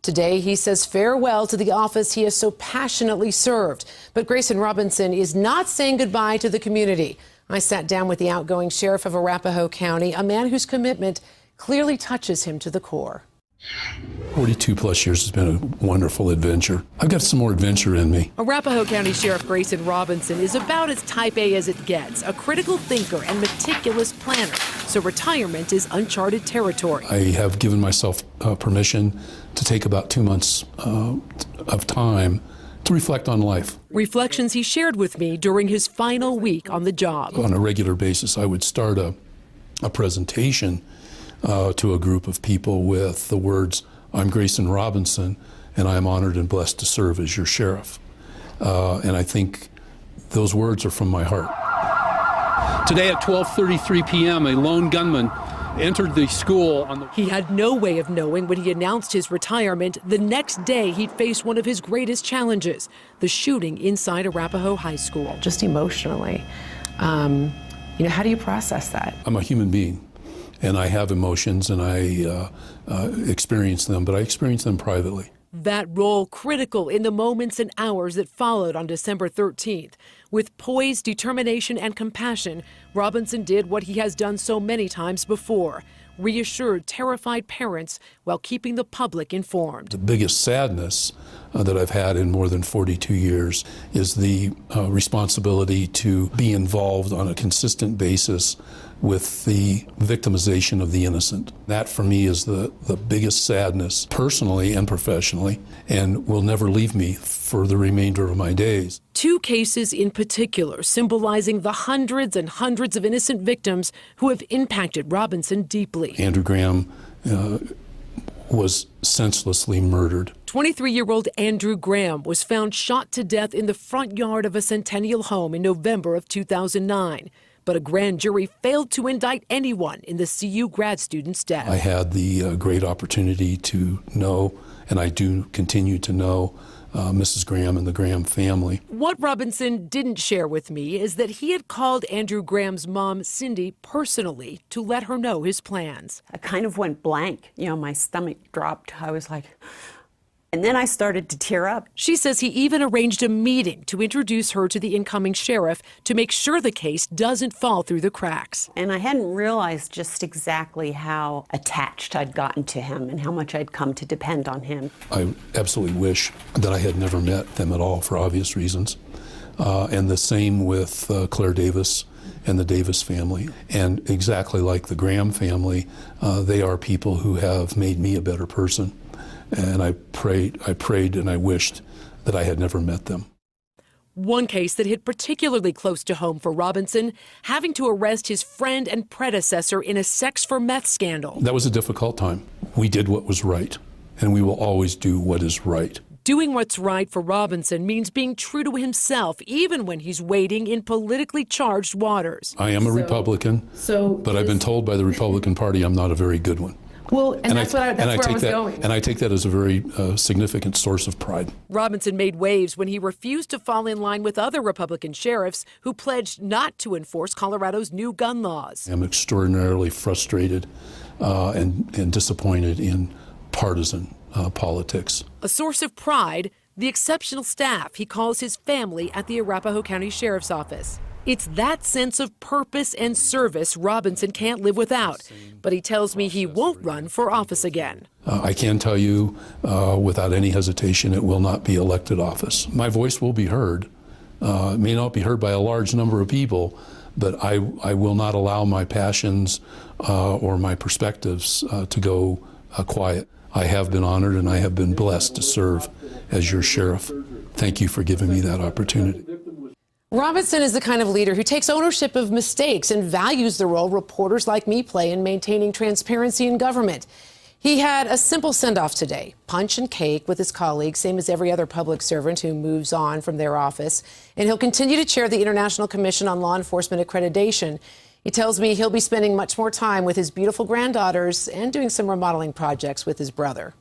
Today, he says farewell to the office he has so passionately served. But Grayson Robinson is not saying goodbye to the community. I sat down with the outgoing sheriff of Arapahoe County, a man whose commitment clearly touches him to the core. 42 plus years has been a wonderful adventure. I've got some more adventure in me. Arapahoe County Sheriff Grayson Robinson is about as type A as it gets, a critical thinker and meticulous planner. So retirement is uncharted territory. I have given myself permission to take about 2 months of time to reflect on life. Reflections he shared with me during his final week on the job. On a regular basis, I would start a presentation to a group of people with the words, "I'm Grayson Robinson, and I am honored and blessed to serve as your sheriff." And I think those words are from my heart. Today at 12:33 p.m., a lone gunman entered the school. He had no way of knowing when he announced his retirement the next day he'd face one of his greatest challenges, the shooting inside Arapahoe High School. Just emotionally, how do you process that? I'm a human being. And I have emotions, and I experience them, but I experience them privately. That role critical in the moments and hours that followed on December 13th. With poise, determination, and compassion, Robinson did what he has done so many times before, reassured terrified parents while keeping the public informed. The biggest sadness that I've had in more than 42 years is the responsibility to be involved on a consistent basis with the victimization of the innocent. That for me is the biggest sadness personally and professionally, and will never leave me for the remainder of my days. 2 cases in particular symbolizing the hundreds and hundreds of innocent victims who have impacted Robinson deeply. Andrew Graham was senselessly murdered. 23-year-old Andrew Graham was found shot to death in the front yard of a Centennial home in November of 2009. But a grand jury failed to indict anyone in the CU grad student's death. I had the great opportunity to know, and I do continue to know, Mrs. Graham and the Graham family. What Robinson didn't share with me is that he had called Andrew Graham's mom, Cindy, personally to let her know his plans. I kind of went blank. My stomach dropped. I was like, and then I started to tear up. She says he even arranged a meeting to introduce her to the incoming sheriff to make sure the case doesn't fall through the cracks. And I hadn't realized just exactly how attached I'd gotten to him and how much I'd come to depend on him. I absolutely wish that I had never met them at all for obvious reasons. And the same with Claire Davis and the Davis family. And exactly like the Graham family, they are people who have made me a better person. And I prayed and I wished that I had never met them. One case that hit particularly close to home for Robinson, having to arrest his friend and predecessor in a sex for meth scandal. That was a difficult time. We did what was right, and we will always do what is right. Doing what's right for Robinson means being true to himself, even when he's wading in politically charged waters. I am a Republican, but I've been told by the Republican Party I'm not a very good one. Well, and that's where I was going. And I take that as a very significant source of pride. Robinson made waves when he refused to fall in line with other Republican sheriffs who pledged not to enforce Colorado's new gun laws. I'm extraordinarily frustrated and disappointed in partisan politics. A source of pride, the exceptional staff he calls his family at the Arapahoe County Sheriff's Office. It's that sense of purpose and service Robinson can't live without, but he tells me he won't run for office again. I can tell you without any hesitation it will not be elected office. My voice will be heard. It may not be heard by a large number of people, but I will not allow my passions or my perspectives to go quiet. I have been honored and I have been blessed to serve as your sheriff. Thank you for giving me that opportunity. Robinson is the kind of leader who takes ownership of mistakes and values the role reporters like me play in maintaining transparency in government. He had a simple send-off today, punch and cake with his colleagues, same as every other public servant who moves on from their office. And he'll continue to chair the International Commission on Law Enforcement Accreditation. He tells me he'll be spending much more time with his beautiful granddaughters and doing some remodeling projects with his brother.